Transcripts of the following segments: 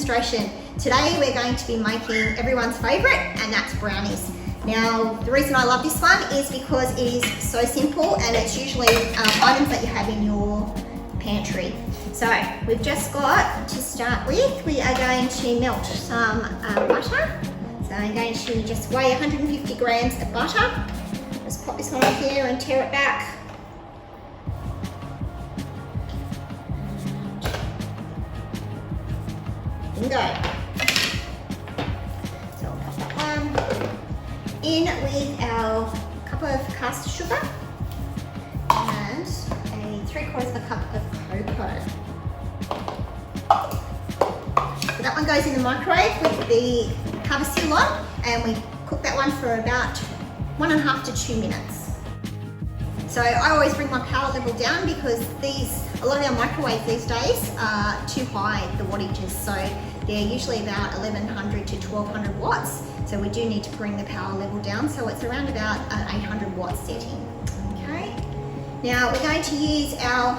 demonstration. Today we're going to be making everyone's favourite, and that's brownies. Now, the reason I love this one is because it is so simple and it's usually items that you have in your pantry. So we've just got, to start with, we are going to melt some butter. So I'm going to just weigh 150 grams of butter. Just pop this one on here and tear it back. Bingo. So I'll pop that one in with our cup of caster sugar and a 3/4 of a cup of cocoa. So that one goes in the microwave with the cover seal on, and we cook that one for about 1.5 to 2 minutes. So I always bring my power level down because a lot of our microwaves these days are too high, the wattages, so they're usually about 1100 to 1200 watts. So we do need to bring the power level down, so it's around about an 800 watt setting. Okay. Now we're going to use our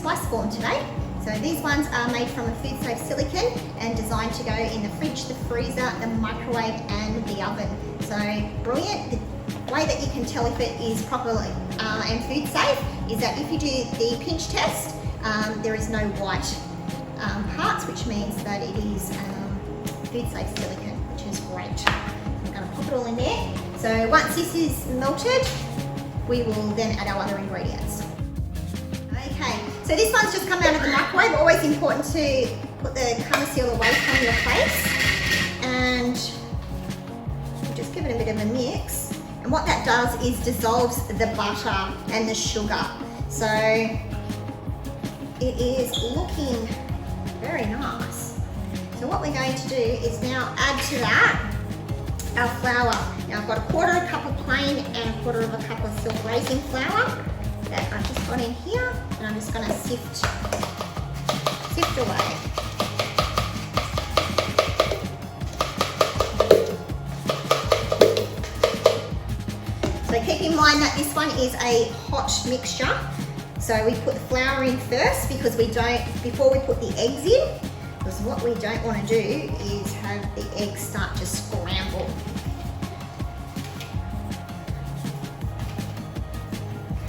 slice form today. So these ones are made from a food safe silicone and designed to go in the fridge, the freezer, the microwave and the oven. So brilliant. The way that you can tell if it is properly and food safe is that if you do the pinch test, there is no white parts, which means that it is food safe silicone, which is great. I'm going to pop it all in there. So once this is melted, we will then add our other ingredients. Okay, so this one's just come out of the microwave. Always important to put the cover seal away from your face, and just give it a bit of a mix. And what that does is dissolves the butter and the sugar. So it is looking very nice. So what we're going to do is now add to that our flour. Now I've got 1/4 cup of plain and 1/4 cup of silk raising flour that I've just got in here, and I'm just going to sift away. So keep in mind that this one is a hot mixture. So we put the flour in first because before we put the eggs in, because what we don't want to do is have the eggs start to scramble.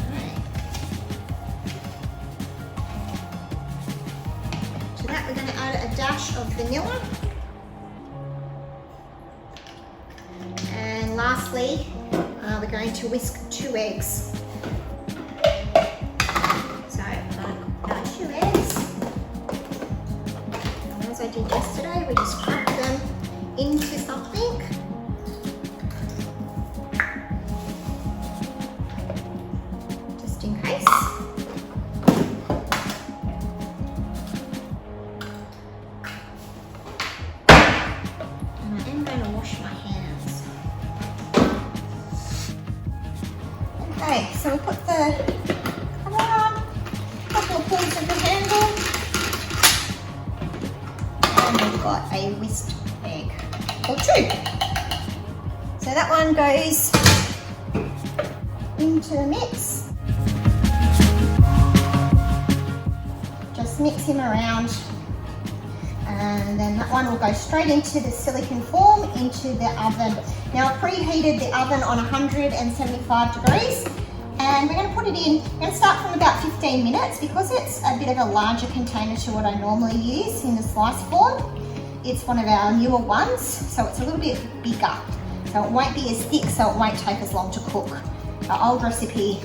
Okay. To that we're going to add a dash of vanilla. And lastly, we're going to whisk 2 eggs. So our 2 eggs, and as I did yesterday, we just crack them into something. Just in case. And I am going to wash my hands. Okay, so we put the cover on, a couple of pulls of the handle, and we've got a whisked egg, or 2. So that one goes into the mix. Just mix him around, and then that one will go straight into the silicone form into the oven. Now I've preheated the oven on 175 degrees, and we're going to put it in. We're going to start from about 15 minutes because it's a bit of a larger container to what I normally use in the slice form. It's one of our newer ones, so it's a little bit bigger. So it won't be as thick, so it won't take as long to cook. Our old recipe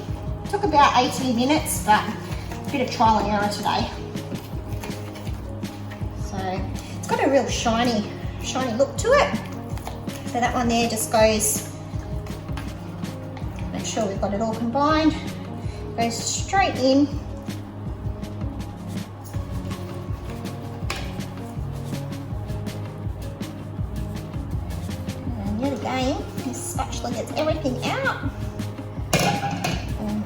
took about 18 minutes, but a bit of trial and error today. So it's got a real shiny look to it. So that one there just goes, make sure we've got it all combined, goes straight in. And yet again, this spatula gets everything out. And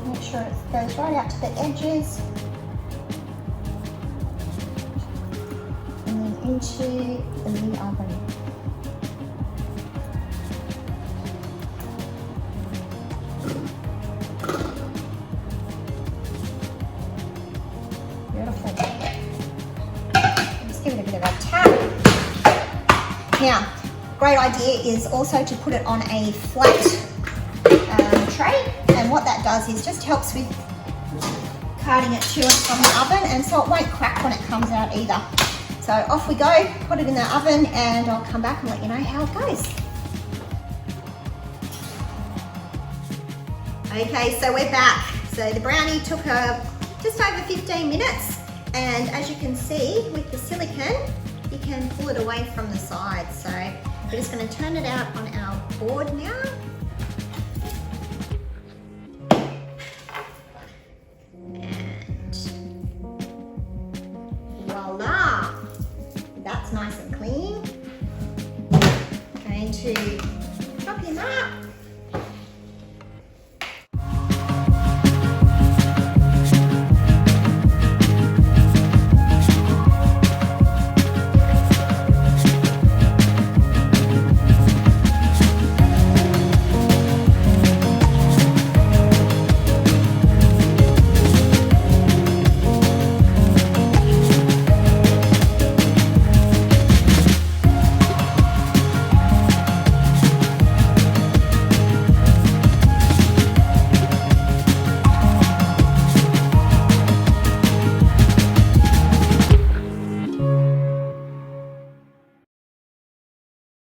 we make sure it goes right out to the edges. And then into the oven. Beautiful. Now, great idea is also to put it on a flat tray, and what that does is just helps with carting it to and from the oven, and so it won't crack when it comes out either. So off we go, put it in the oven, and I'll come back and let you know how it goes. Okay, so we're back. So the brownie took just over 15 minutes, and as you can see with the silicone, you can pull it away from the side. So we're just going to turn it out on our board now. And voila! That's nice and clean. Going to chop him up.